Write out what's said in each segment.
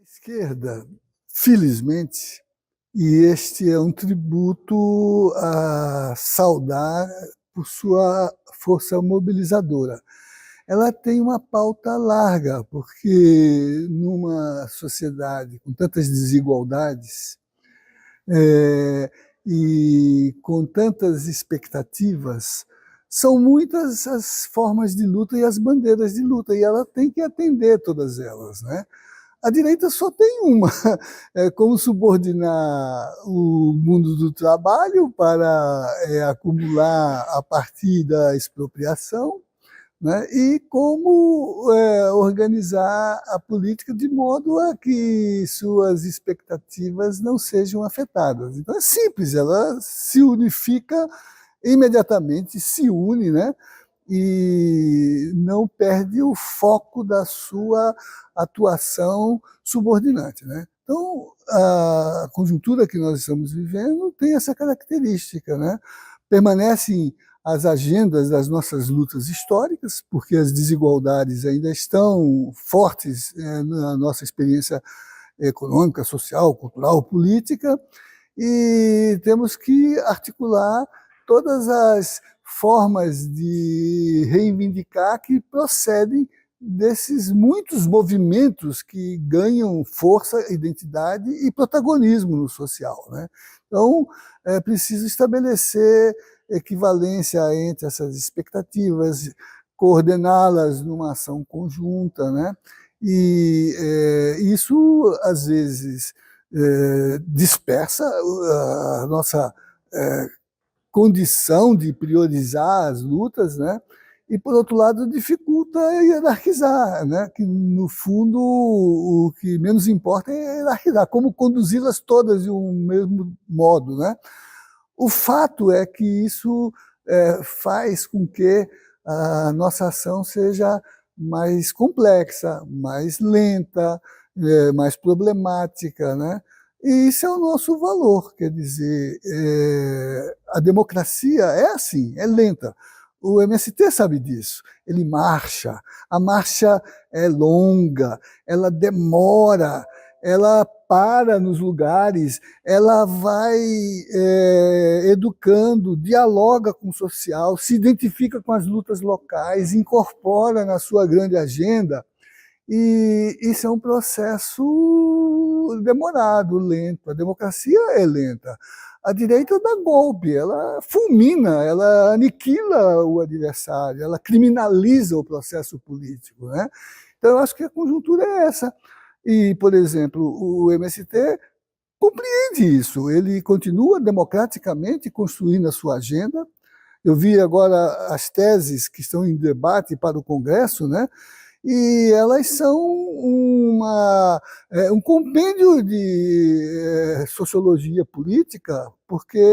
Esquerda, felizmente, e este é um tributo a saudar por sua força mobilizadora. Ela tem uma pauta larga, porque numa sociedade com tantas desigualdades e com tantas expectativas, são muitas as formas de luta e as bandeiras de luta, e ela tem que atender todas elas, né? A direita só tem uma, é como subordinar o mundo do trabalho para acumular a partir da expropriação, né? E como organizar a política de modo a que suas expectativas não sejam afetadas. Então é simples, ela se unifica imediatamente, se une, né? E não perde o foco da sua atuação subordinante, né? Então, a conjuntura que nós estamos vivendo tem essa característica, né? Permanecem as agendas das nossas lutas históricas, porque as desigualdades ainda estão fortes na nossa experiência econômica, social, cultural, política, e temos que articular todas as formas de reivindicar que procedem desses muitos movimentos que ganham força, identidade e protagonismo no social, né? Então, é preciso estabelecer equivalência entre essas expectativas, coordená-las numa ação conjunta, né? E isso, às vezes, dispersa a nossa condição de priorizar as lutas, né? E, por outro lado, dificulta hierarquizar, né? Que, no fundo, o que menos importa é hierarquizar, como conduzi-las todas de um mesmo modo, né? O fato é que isso faz com que a nossa ação seja mais complexa, mais lenta, mais problemática, né? E isso é o nosso valor, quer dizer, a democracia é assim, é lenta. O MST sabe disso, ele marcha, a marcha é longa, ela demora, ela para nos lugares, ela vai educando, dialoga com o social, se identifica com as lutas locais, incorpora na sua grande agenda. E isso é um processo demorado, lento. A democracia é lenta. A direita dá golpe, ela fulmina, ela aniquila o adversário, ela criminaliza o processo político, né? Então, eu acho que a conjuntura é essa. E, por exemplo, o MST compreende isso, ele continua democraticamente construindo a sua agenda. Eu vi agora as teses que estão em debate para o Congresso, né? E elas são um compêndio de sociologia política, porque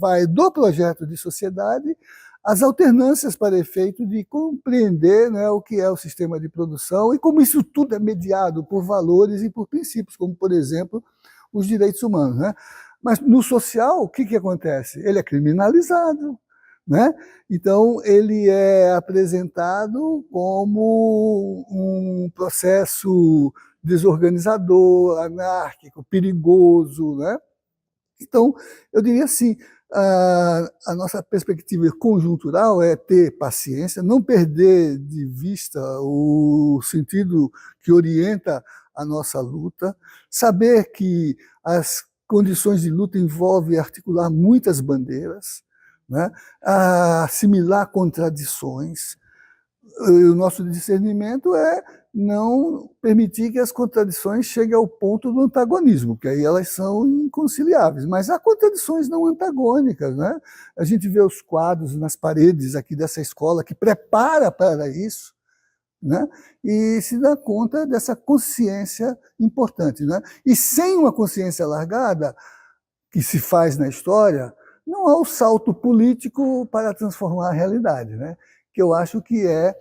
vai do projeto de sociedade às alternâncias para efeito de compreender, né, o que é o sistema de produção e como isso tudo é mediado por valores e por princípios, como, por exemplo, os direitos humanos, né? Mas no social, o que acontece? Ele é criminalizado, né? Então, ele é apresentado como um processo desorganizador, anárquico, perigoso, né? Então, eu diria assim, a nossa perspectiva conjuntural é ter paciência, não perder de vista o sentido que orienta a nossa luta, saber que as condições de luta envolvem articular muitas bandeiras, né? Assimilar contradições. O nosso discernimento é não permitir que as contradições cheguem ao ponto do antagonismo, que aí elas são inconciliáveis. Mas há contradições não antagônicas, né? A gente vê os quadros nas paredes aqui dessa escola que prepara para isso, né? E se dá conta dessa consciência importante, né? E sem uma consciência alargada, que se faz na história, não há o salto político para transformar a realidade, né? Que eu acho que é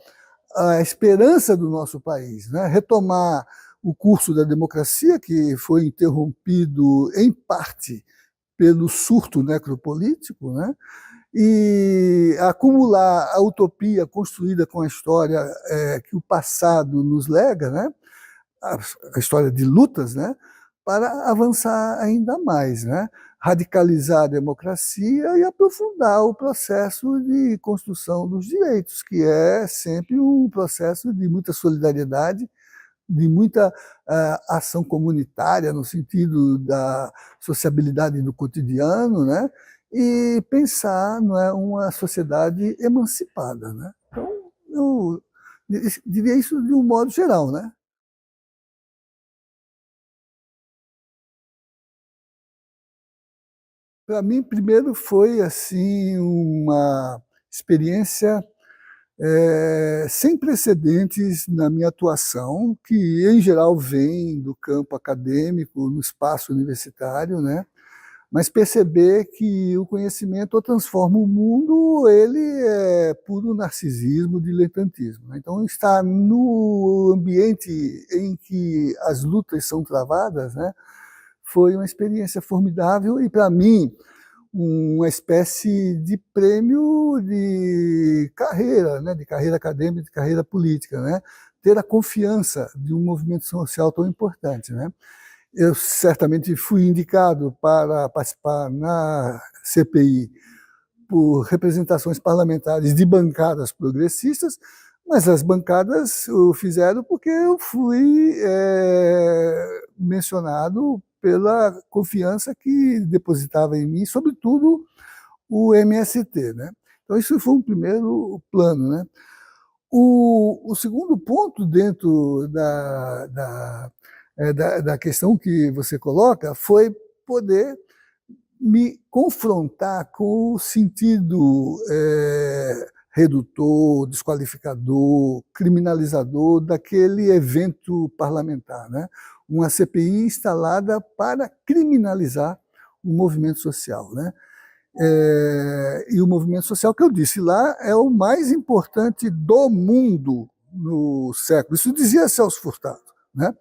a esperança do nosso país, né? Retomar o curso da democracia, que foi interrompido em parte pelo surto necropolítico, né? E acumular a utopia construída com a história que o passado nos lega, né? a história de lutas, né, para avançar ainda mais, né, radicalizar a democracia e aprofundar o processo de construção dos direitos, que é sempre um processo de muita solidariedade, de muita ação comunitária no sentido da sociabilidade do cotidiano, né, e pensar, não é, uma sociedade emancipada, né. Então, eu diria isso de um modo geral, né. Para mim, primeiro foi assim uma experiência sem precedentes na minha atuação, que em geral vem do campo acadêmico, no espaço universitário, né? Mas perceber que o conhecimento ou transforma o mundo, ele é puro narcisismo, diletantismo, né? Então, estar no ambiente em que as lutas são travadas, né, foi uma experiência formidável e, para mim, uma espécie de prêmio de carreira, né, de carreira acadêmica, de carreira política, né, ter a confiança de um movimento social tão importante, né. Eu certamente fui indicado para participar na CPI por representações parlamentares de bancadas progressistas, mas as bancadas o fizeram porque eu fui mencionado pela confiança que depositava em mim, sobretudo o MST, né? Então isso foi um primeiro plano, né? O segundo ponto dentro da questão que você coloca foi poder me confrontar com o sentido redutor, desqualificador, criminalizador daquele evento parlamentar, né? Uma CPI instalada para criminalizar o movimento social, né? E o movimento social, que eu disse lá, é o mais importante do mundo no século. Isso dizia Celso Furtado, né?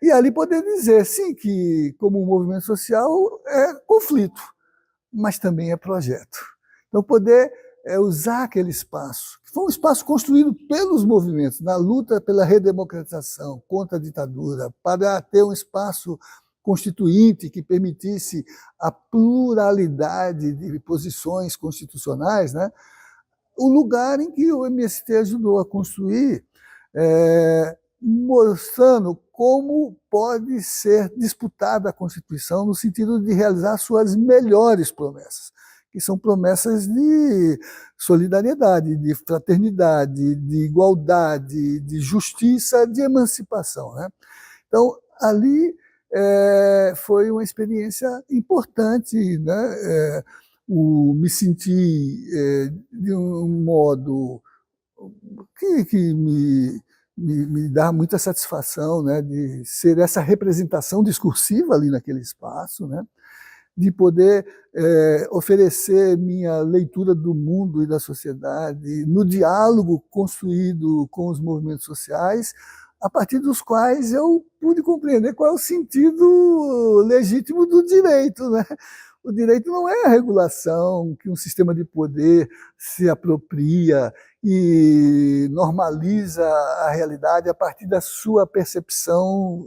E ali poder dizer, sim, que como um movimento social é conflito, mas também é projeto. Então, poder usar aquele espaço, que foi um espaço construído pelos movimentos, na luta pela redemocratização, contra a ditadura, para ter um espaço constituinte que permitisse a pluralidade de posições constitucionais, né? O lugar em que o MST ajudou a construir, mostrando como pode ser disputada a Constituição no sentido de realizar suas melhores promessas, que são promessas de solidariedade, de fraternidade, de igualdade, de justiça, de emancipação, né? Então, ali foi uma experiência importante, né? Me senti de um modo que me dá muita satisfação, né, de ser essa representação discursiva ali naquele espaço, né, de poder oferecer minha leitura do mundo e da sociedade no diálogo construído com os movimentos sociais, a partir dos quais eu pude compreender qual é o sentido legítimo do direito, né? O direito não é a regulação que um sistema de poder se apropria e normaliza a realidade a partir da sua percepção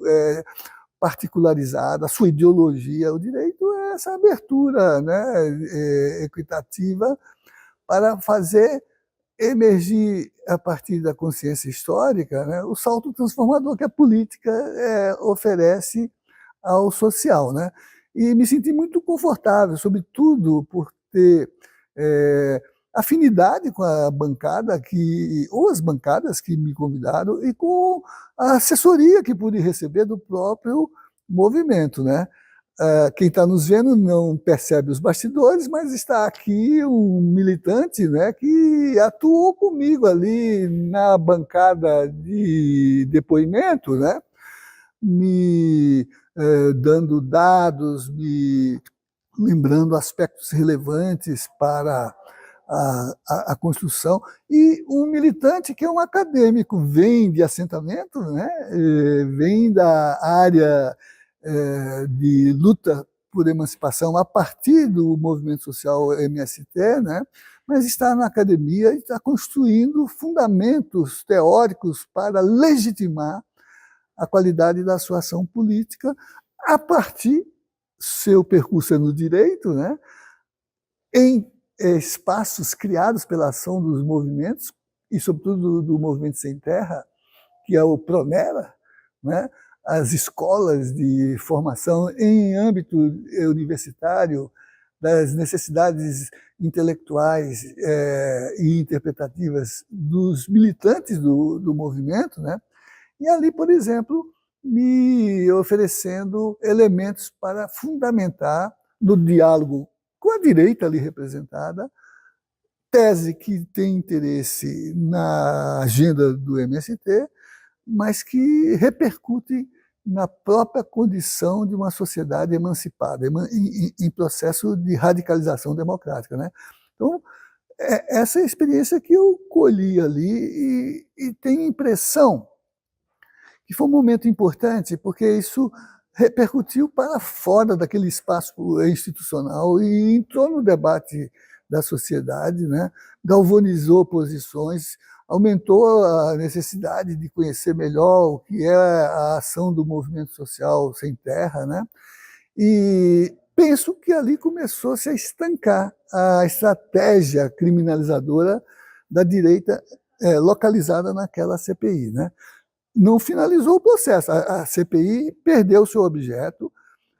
particularizada, a sua ideologia. O direito é essa abertura, né, equitativa para fazer emergir, a partir da consciência histórica, né, o salto transformador que a política oferece ao social, né? E me senti muito confortável, sobretudo por ter afinidade com a bancada, ou as bancadas que me convidaram, e com a assessoria que pude receber do próprio movimento, né? Quem está nos vendo não percebe os bastidores, mas está aqui um militante, né, que atuou comigo ali na bancada de depoimento, né, me dando dados, me lembrando aspectos relevantes para a construção, e um militante que é um acadêmico, vem de assentamento, né, vem da área de luta por emancipação a partir do movimento social MST, né, mas está na academia e está construindo fundamentos teóricos para legitimar a qualidade da sua ação política a partir, seu percurso é no direito, né, em espaços criados pela ação dos movimentos, e sobretudo do Movimento Sem Terra, que é o Pronera, né, as escolas de formação em âmbito universitário, das necessidades intelectuais e interpretativas dos militantes do movimento, né? E ali, por exemplo, me oferecendo elementos para fundamentar no diálogo com a direita ali representada, tese que tem interesse na agenda do MST, mas que repercute na própria condição de uma sociedade emancipada, em processo de radicalização democrática, né? Então, essa é a experiência que eu colhi ali e tenho a impressão que foi um momento importante, porque isso repercutiu para fora daquele espaço institucional e entrou no debate da sociedade, né? Galvanizou posições, aumentou a necessidade de conhecer melhor o que é a ação do movimento social sem terra, né? E penso que ali começou-se a estancar a estratégia criminalizadora da direita localizada naquela CPI, né? Não finalizou o processo, a CPI perdeu o seu objeto,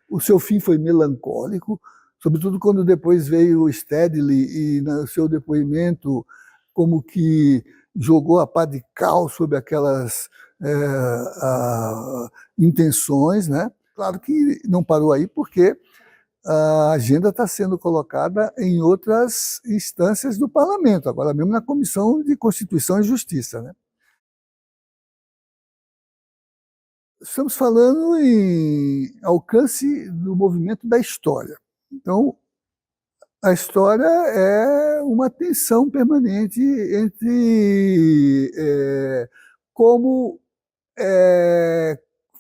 o seu fim foi melancólico, sobretudo quando depois veio o Stedley e no seu depoimento como que jogou a pá de cal sobre aquelas intenções, né? Claro que não parou aí, porque a agenda está sendo colocada em outras instâncias do parlamento, agora mesmo na Comissão de Constituição e Justiça, né? Estamos falando em alcance do movimento da história. Então, a história é uma tensão permanente entre como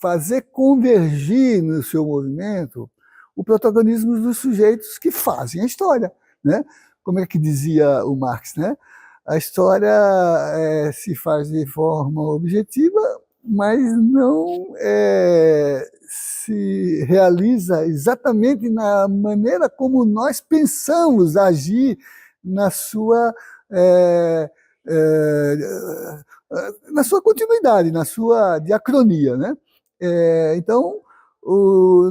fazer convergir no seu movimento o protagonismo dos sujeitos que fazem a história, né? Como é que dizia o Marx, né? A história se faz de forma objetiva, mas não se realiza exatamente na maneira como nós pensamos agir na sua continuidade, na sua diacronia, né? Então,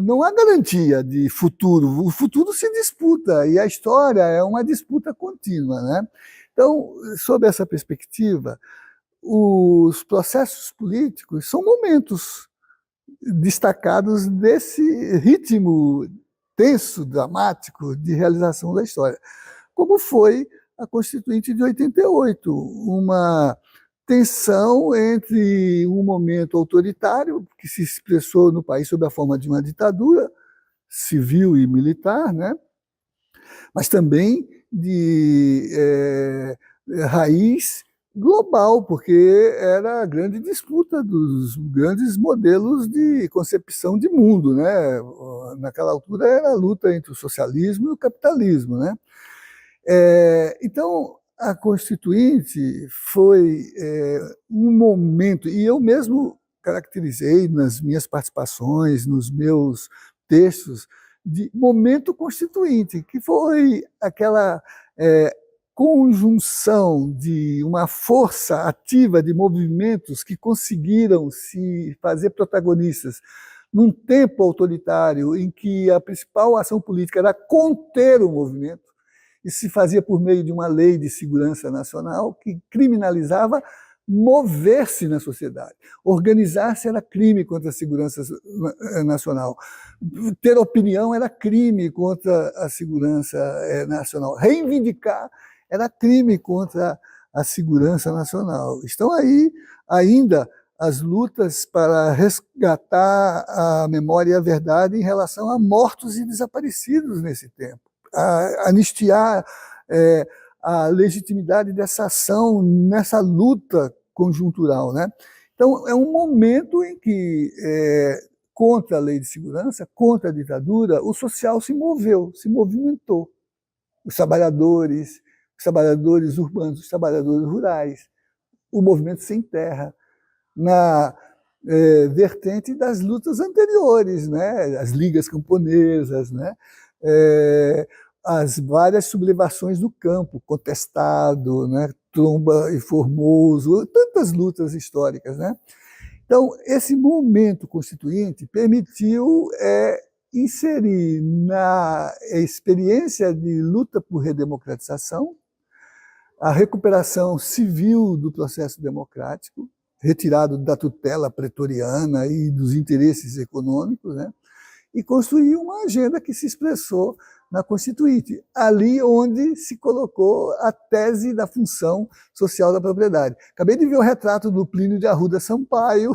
não há garantia de futuro. O futuro se disputa e a história é uma disputa contínua, né? Então, sob essa perspectiva, os processos políticos são momentos destacados desse ritmo tenso, dramático de realização da história, como foi a Constituinte de 88, uma tensão entre um momento autoritário que se expressou no país sob a forma de uma ditadura civil e militar, né? Mas também de raiz global, porque era a grande disputa dos grandes modelos de concepção de mundo, né? Naquela altura era a luta entre o socialismo e o capitalismo, né? Então, a Constituinte foi um momento, e eu mesmo caracterizei nas minhas participações, nos meus textos, de momento constituinte, que foi aquela conjunção de uma força ativa de movimentos que conseguiram se fazer protagonistas num tempo autoritário em que a principal ação política era conter o movimento. Isso se fazia por meio de uma lei de segurança nacional que criminalizava mover-se na sociedade. Organizar-se era crime contra a segurança nacional. Ter opinião era crime contra a segurança nacional. Reivindicar era crime contra a segurança nacional. Estão aí ainda as lutas para resgatar a memória e a verdade em relação a mortos e desaparecidos nesse tempo. Anistiar a legitimidade dessa ação nessa luta conjuntural, né? Então, é um momento em que, contra a lei de segurança, contra a ditadura, o social se moveu, se movimentou. Os trabalhadores urbanos, os trabalhadores rurais, o movimento sem terra, vertente das lutas anteriores, né? As ligas camponesas, né? As várias sublevações do campo, Contestado, né? Tromba e Formoso, tantas lutas históricas, né? Então, esse momento constituinte permitiu inserir na experiência de luta por redemocratização a recuperação civil do processo democrático, retirado da tutela pretoriana e dos interesses econômicos, né? E construir uma agenda que se expressou na Constituinte, ali onde se colocou a tese da função social da propriedade. Acabei de ver o retrato do Plínio de Arruda Sampaio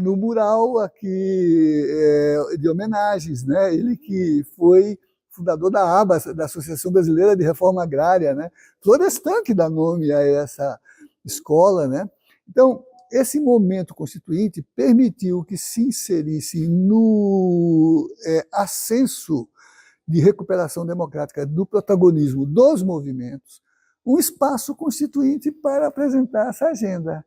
no mural aqui de homenagens, né? Ele que foi fundador da ABA, da Associação Brasileira de Reforma Agrária, né? Florestan que dá nome a essa escola, né? Então, esse momento constituinte permitiu que se inserisse no ascenso de recuperação democrática do protagonismo dos movimentos um espaço constituinte para apresentar essa agenda.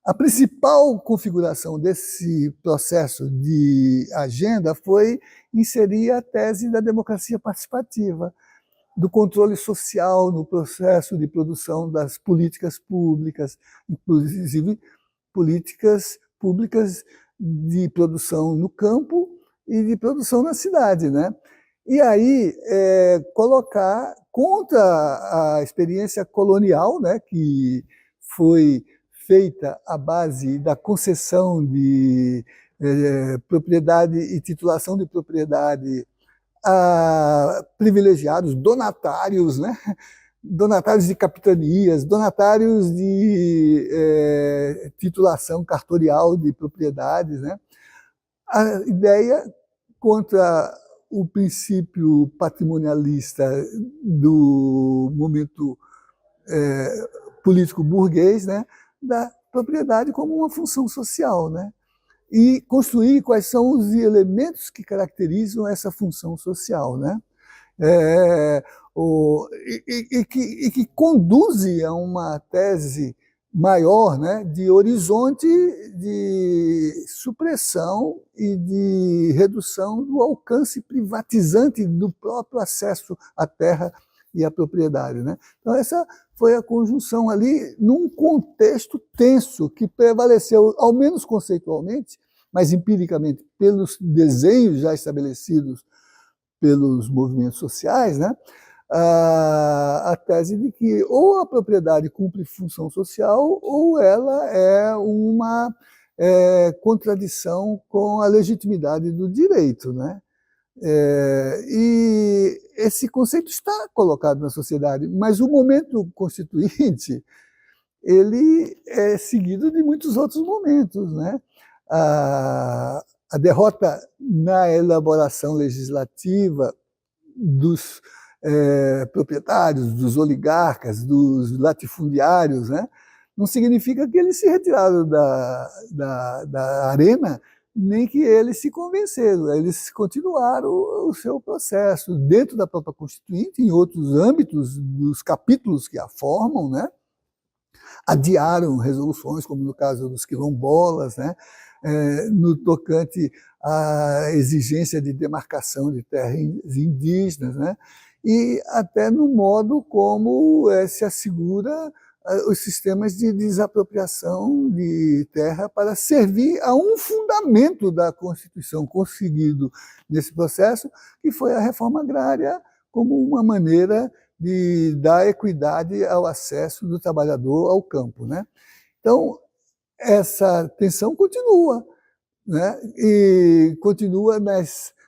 A principal configuração desse processo de agenda foi inserir a tese da democracia participativa, do controle social no processo de produção das políticas públicas, inclusive políticas públicas de produção no campo e de produção na cidade, né? E aí colocar contra a experiência colonial, né, que foi feita à base da concessão de propriedade e titulação de propriedade a privilegiados, donatários, né? Donatários de capitanias, donatários de titulação cartorial de propriedades, né? A ideia contra o princípio patrimonialista do momento político burguês, né? Da propriedade como uma função social, né? E construir quais são os elementos que caracterizam essa função social, né? E que conduzem a uma tese maior, né, de horizonte de supressão e de redução do alcance privatizante do próprio acesso à terra e à propriedade, né? Então essa foi a conjunção ali num contexto tenso que prevaleceu, ao menos conceitualmente, mas empiricamente pelos desenhos já estabelecidos pelos movimentos sociais, né? A tese de que ou a propriedade cumpre função social ou ela é uma contradição com a legitimidade do direito, né? E esse conceito está colocado na sociedade, mas o momento constituinte ele é seguido de muitos outros momentos, né? A derrota na elaboração legislativa dos proprietários, dos oligarcas, dos latifundiários, né? Não significa que eles se retiraram da arena, nem que eles se convenceram, eles continuaram o seu processo dentro da própria Constituinte, em outros âmbitos dos capítulos que a formam, né? Adiaram resoluções, como no caso dos quilombolas, né? No tocante à exigência de demarcação de terras indígenas, né? E até no modo como se assegura os sistemas de desapropriação de terra para servir a um fundamento da Constituição conseguido nesse processo, que foi a reforma agrária como uma maneira de dar equidade ao acesso do trabalhador ao campo, né? Então, essa tensão continua, né? E continua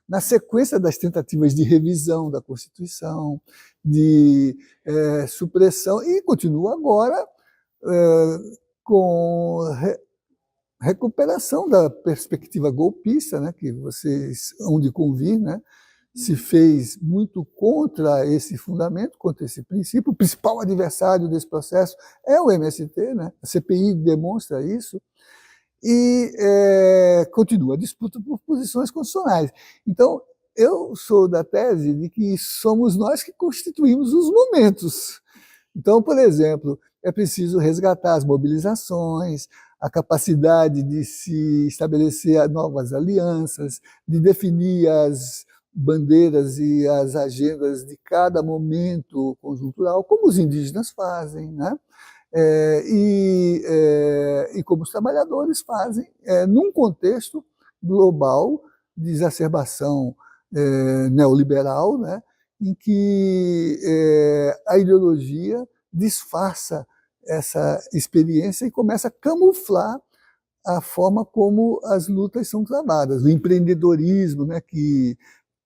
na sequência das tentativas de revisão da Constituição, de supressão, e continua agora com recuperação da perspectiva golpista, né, que vocês hão de convir, né? Se fez muito contra esse fundamento, contra esse princípio. O principal adversário desse processo é o MST, né? A CPI demonstra isso, e continua a disputa por posições constitucionais. Então, eu sou da tese de que somos nós que constituímos os momentos. Então, por exemplo, é preciso resgatar as mobilizações, a capacidade de se estabelecer novas alianças, de definir as bandeiras e as agendas de cada momento conjuntural, como os indígenas fazem, né? E como os trabalhadores fazem, num contexto global de exacerbação neoliberal, né? Em que a ideologia disfarça essa experiência e começa a camuflar a forma como as lutas são travadas. O empreendedorismo, né, que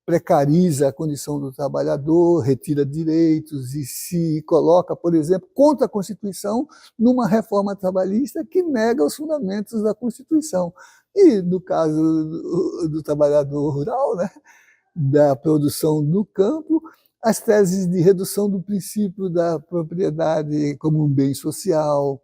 precariza a condição do trabalhador, retira direitos e se coloca, por exemplo, contra a Constituição numa reforma trabalhista que nega os fundamentos da Constituição. E, no caso do trabalhador rural, né, da produção no campo, as teses de redução do princípio da propriedade como um bem social,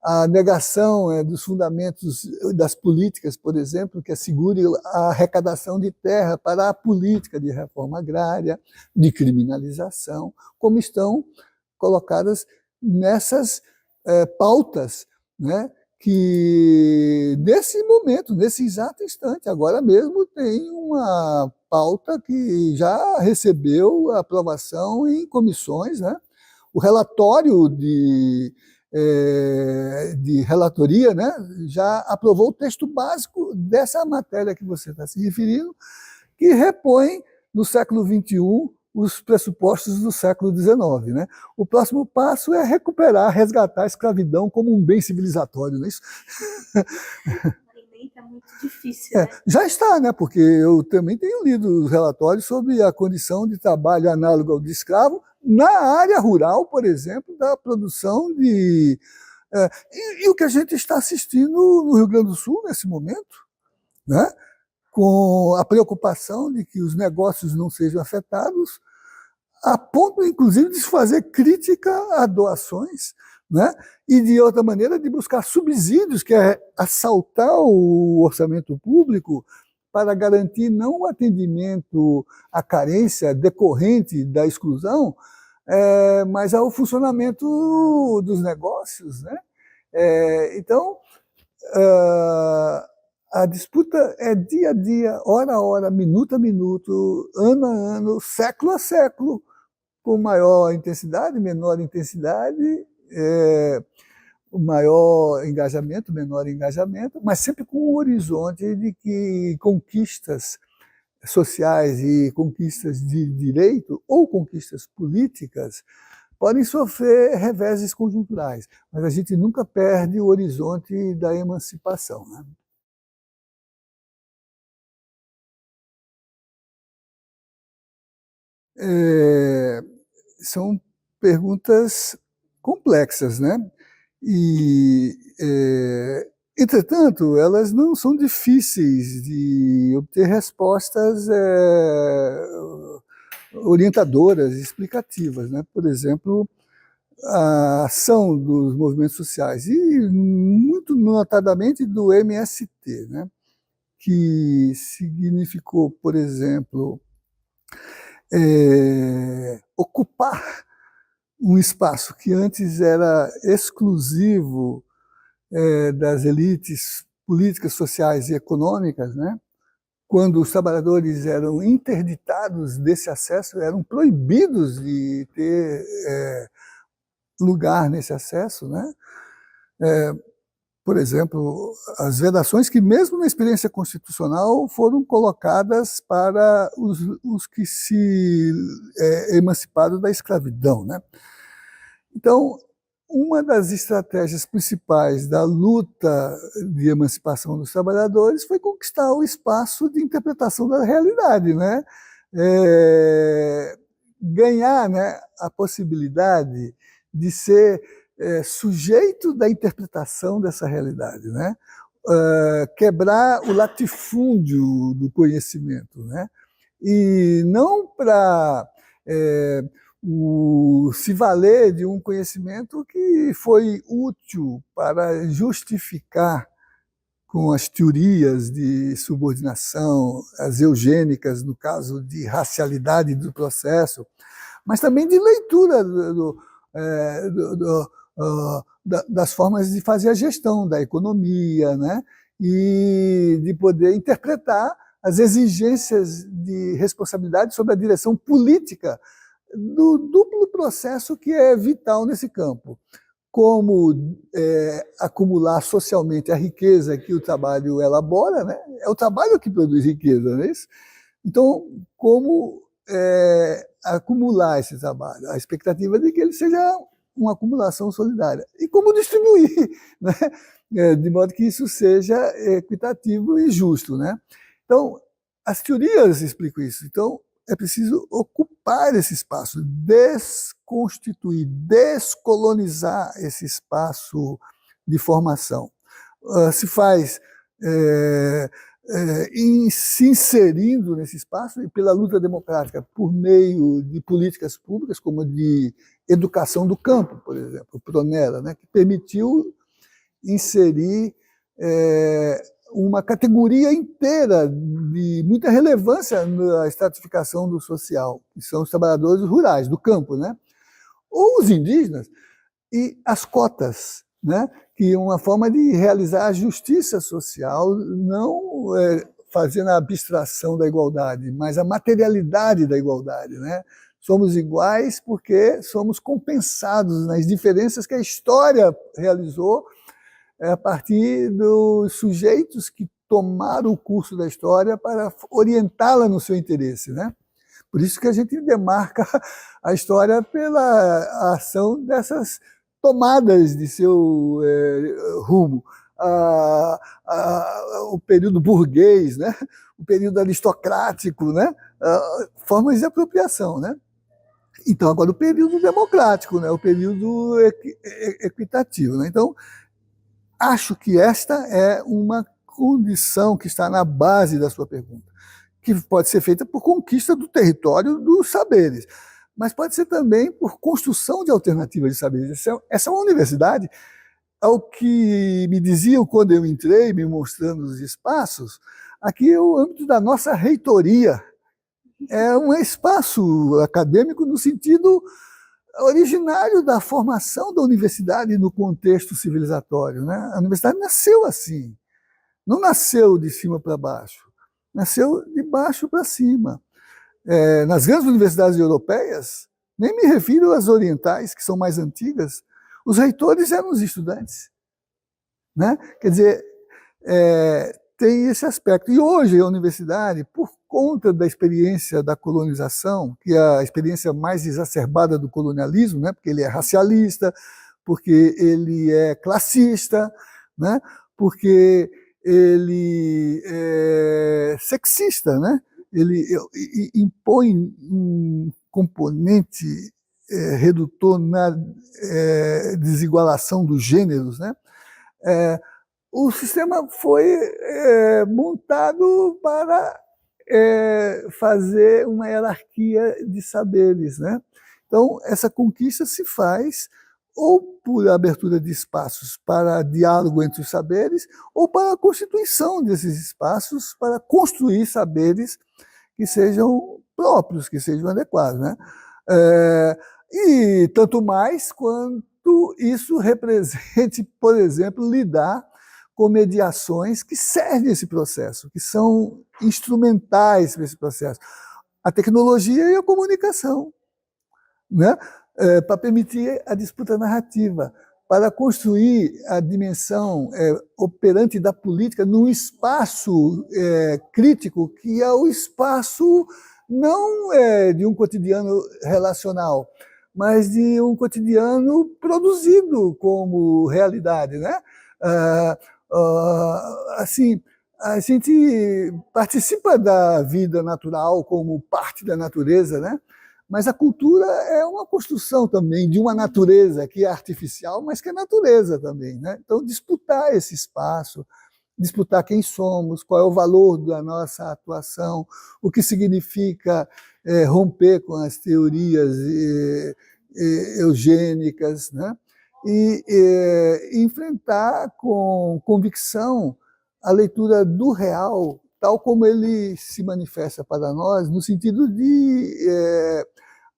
a negação dos fundamentos das políticas, por exemplo, que assegure a arrecadação de terra para a política de reforma agrária, de criminalização, como estão colocadas nessas pautas, né, que nesse momento, nesse exato instante, agora mesmo tem uma pauta que já recebeu aprovação em comissões, né? O relatório de relatoria, né, já aprovou o texto básico dessa matéria que você está se referindo, que repõe no século XXI os pressupostos do século XIX. Né? O próximo passo é recuperar, resgatar a escravidão como um bem civilizatório, não é isso? É muito difícil, né? Já está, né? Porque eu também tenho lido os relatórios sobre a condição de trabalho análoga ao de escravo na área rural, por exemplo, da produção de... E o que a gente está assistindo no Rio Grande do Sul nesse momento, né? Com a preocupação de que os negócios não sejam afetados, a ponto, inclusive, de se fazer crítica a doações, né? E, de outra maneira, de buscar subsídios, que é assaltar o orçamento público para garantir não o atendimento à carência decorrente da exclusão, mas ao funcionamento dos negócios. Né? Então, a disputa é dia a dia, hora a hora, minuto a minuto, ano a ano, século a século, com maior intensidade, menor intensidade, maior engajamento, menor engajamento, mas sempre com o horizonte de que conquistas sociais e conquistas de direito ou conquistas políticas podem sofrer reveses conjunturais, mas a gente nunca perde o horizonte da emancipação. Né? São perguntas complexas, né? E, entretanto, elas não são difíceis de obter respostas orientadoras, explicativas, né? Por exemplo, a ação dos movimentos sociais e muito notadamente do MST, né? Que significou, por exemplo, ocupar um espaço que antes era exclusivo das elites políticas, sociais e econômicas, né? Quando os trabalhadores eram interditados desse acesso, eram proibidos de ter lugar nesse acesso, né? Por exemplo, as vedações que, mesmo na experiência constitucional, foram colocadas para os que se emanciparam da escravidão. Né? Então, uma das estratégias principais da luta de emancipação dos trabalhadores foi conquistar o espaço de interpretação da realidade, né? Ganhar, né, a possibilidade de ser sujeito da interpretação dessa realidade, né? Quebrar o latifúndio do conhecimento, né? E não para se valer de um conhecimento que foi útil para justificar com as teorias de subordinação, as eugênicas, no caso de racialidade do processo, mas também de leitura das formas de fazer a gestão da economia, né? E de poder interpretar as exigências de responsabilidade sobre a direção política do duplo processo que é vital nesse campo. Como acumular socialmente a riqueza que o trabalho elabora, né? É o trabalho que produz riqueza, não é isso? Então, como acumular esse trabalho? A expectativa é de que ele seja uma acumulação solidária. E como distribuir, né? De modo que isso seja equitativo e justo, né? Então, as teorias explicam isso. Então, é preciso ocupar esse espaço, desconstituir, descolonizar esse espaço de formação. Se faz se inserindo nesse espaço e pela luta democrática por meio de políticas públicas, como a de educação do campo, por exemplo, o Pronera, né, que permitiu inserir uma categoria inteira de muita relevância na estratificação do social, que são os trabalhadores rurais, do campo, né? Ou os indígenas, e as cotas, né? Que é uma forma de realizar a justiça social, não fazendo a abstração da igualdade, mas a materialidade da igualdade, né? Somos iguais porque somos compensados nas diferenças que a história realizou a partir dos sujeitos que tomaram o curso da história para orientá-la no seu interesse, né? Por isso que a gente demarca a história pela ação dessas tomadas de seu rumo. O período burguês, né? O período aristocrático, né? Formas de apropriação, né? Então, agora o período democrático, né? O período equitativo, né? Então, acho que esta é uma condição que está na base da sua pergunta, que pode ser feita por conquista do território dos saberes, mas pode ser também por construção de alternativas de saberes. Essa é uma universidade, ao que me diziam quando eu entrei, me mostrando os espaços, aqui é o âmbito da nossa reitoria. É um espaço acadêmico no sentido originário da formação da universidade no contexto civilizatório, né? A universidade nasceu assim, não nasceu de cima para baixo, nasceu de baixo para cima. Nas grandes universidades europeias, nem me refiro às orientais, que são mais antigas, os reitores eram os estudantes, né? Quer dizer, tem esse aspecto. E hoje a universidade, por conta da experiência da colonização, que é a experiência mais exacerbada do colonialismo, né? Porque ele é racialista, porque ele é classista, né? Porque ele é sexista, né? Ele impõe um componente redutor na desigualação dos gêneros, né? O sistema foi montado para fazer uma hierarquia de saberes, né? Então, essa conquista se faz ou por abertura de espaços para diálogo entre os saberes, ou para a constituição desses espaços para construir saberes que sejam próprios, que sejam adequados, né? E tanto mais quanto isso represente, por exemplo, lidar com mediações que servem esse processo, que são instrumentais para esse processo. A tecnologia e a comunicação, né? Para permitir a disputa narrativa, para construir a dimensão operante da política num espaço crítico, que é o espaço não de um cotidiano relacional, mas de um cotidiano produzido como realidade, né? Assim, a gente participa da vida natural como parte da natureza, né? Mas a cultura é uma construção também de uma natureza que é artificial, mas que é natureza também, né? Então, disputar esse espaço, disputar quem somos, qual é o valor da nossa atuação, o que significa romper com as teorias eugênicas, né? E enfrentar com convicção a leitura do real, tal como ele se manifesta para nós, no sentido de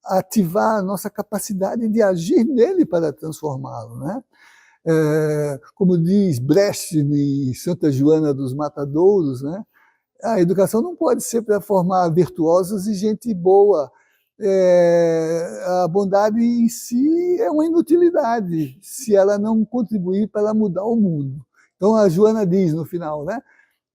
ativar a nossa capacidade de agir nele para transformá-lo, né? Como diz Brecht em Santa Joana dos Matadouros, né? A educação não pode ser para formar virtuosos e gente boa. A bondade em si é uma inutilidade se ela não contribuir para mudar o mundo. Então a Joana diz no final, né?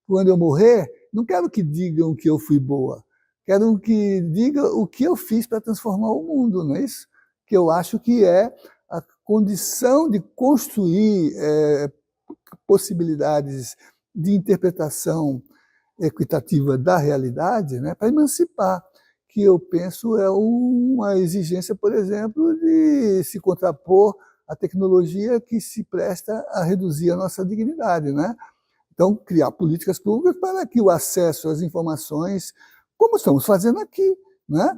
Quando eu morrer, não quero que digam que eu fui boa, quero que digam o que eu fiz para transformar o mundo, não é isso? Que eu acho que é a condição de construir possibilidades de interpretação equitativa da realidade, né, para emancipar, que eu penso é uma exigência, por exemplo, de se contrapor à tecnologia que se presta a reduzir a nossa dignidade, né? Então, criar políticas públicas para que o acesso às informações, como estamos fazendo aqui, né?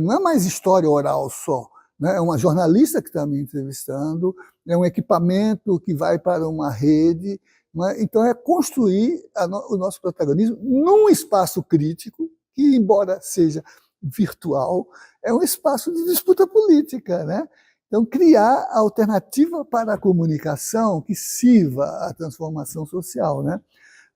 Não é mais história oral só, né? É uma jornalista que está me entrevistando, é um equipamento que vai para uma rede, né? Então é construir o nosso protagonismo num espaço crítico, que embora seja virtual, é um espaço de disputa política, né? Então, criar alternativa para a comunicação que sirva à transformação social, né?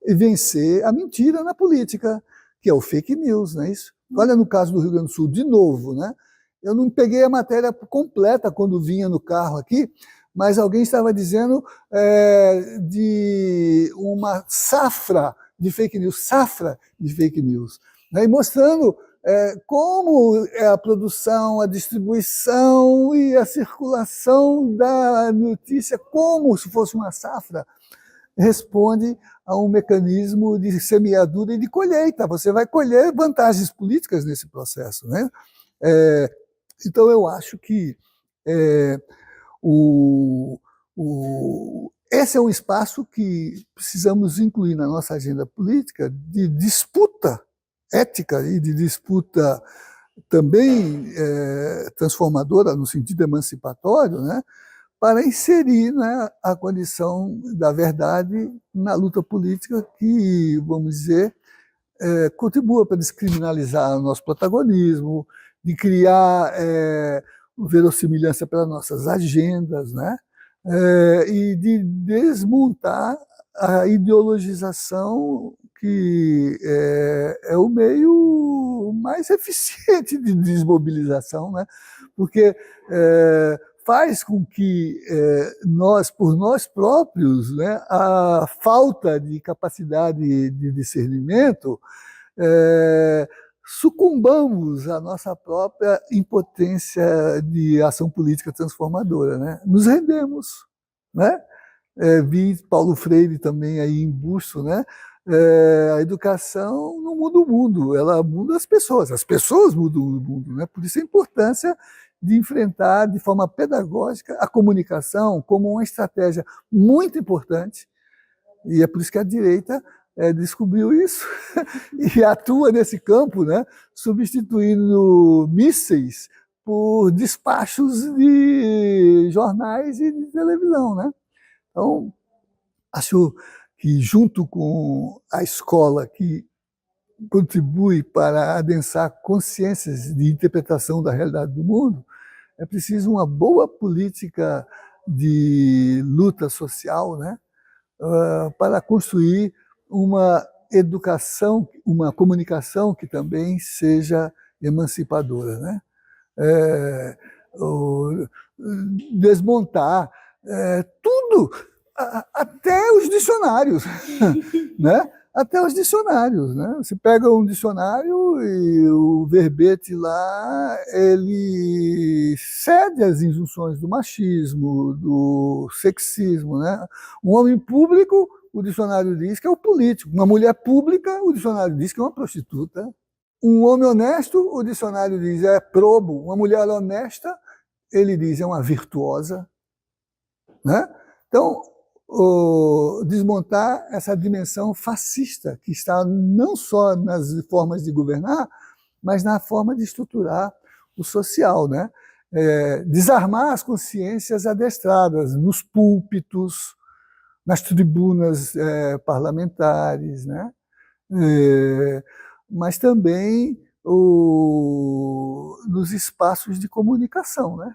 E vencer a mentira na política, que é o fake news, não é isso? Olha no caso do Rio Grande do Sul, de novo, né? Eu não peguei a matéria completa quando vinha no carro aqui, mas alguém estava dizendo de uma safra de fake news, né? E mostrando como é a produção, a distribuição e a circulação da notícia, como se fosse uma safra, responde a um mecanismo de semeadura e de colheita. Você vai colher vantagens políticas nesse processo, né? Então, eu acho que esse é um espaço que precisamos incluir na nossa agenda política de disputa ética e de disputa também transformadora, no sentido emancipatório, né, para inserir, né, a condição da verdade na luta política que, vamos dizer, contribua para descriminalizar o nosso protagonismo, de criar verossimilhança pelas nossas agendas, né, e de desmontar a ideologização que é o meio mais eficiente de desmobilização, né? Porque faz com que nós, por nós próprios, né, a falta de capacidade de discernimento, sucumbamos à nossa própria impotência de ação política transformadora, né? Nos rendemos, né? Vi Paulo Freire também aí em Busto, né? A educação não muda o mundo, ela muda as pessoas mudam o mundo, né? Por isso a importância de enfrentar de forma pedagógica a comunicação como uma estratégia muito importante, e é por isso que a direita descobriu isso e atua nesse campo, né? Substituindo mísseis por despachos de jornais e de televisão, né? Então, acho que junto com a escola que contribui para adensar consciências de interpretação da realidade do mundo, é preciso uma boa política de luta social, né, para construir uma educação, uma comunicação que também seja emancipadora, né? Desmontar tudo, até os dicionários, né? Até os dicionários, né? Você pega um dicionário e o verbete lá, ele cede às injunções do machismo, do sexismo, né? Um homem público, o dicionário diz que é o político. Uma mulher pública, o dicionário diz que é uma prostituta. Um homem honesto, o dicionário diz é probo. Uma mulher honesta, ele diz é uma virtuosa, né? Então, desmontar essa dimensão fascista que está não só nas formas de governar, mas na forma de estruturar o social, né? Desarmar as consciências adestradas nos púlpitos, nas tribunas parlamentares, né? Mas também nos espaços de comunicação, né?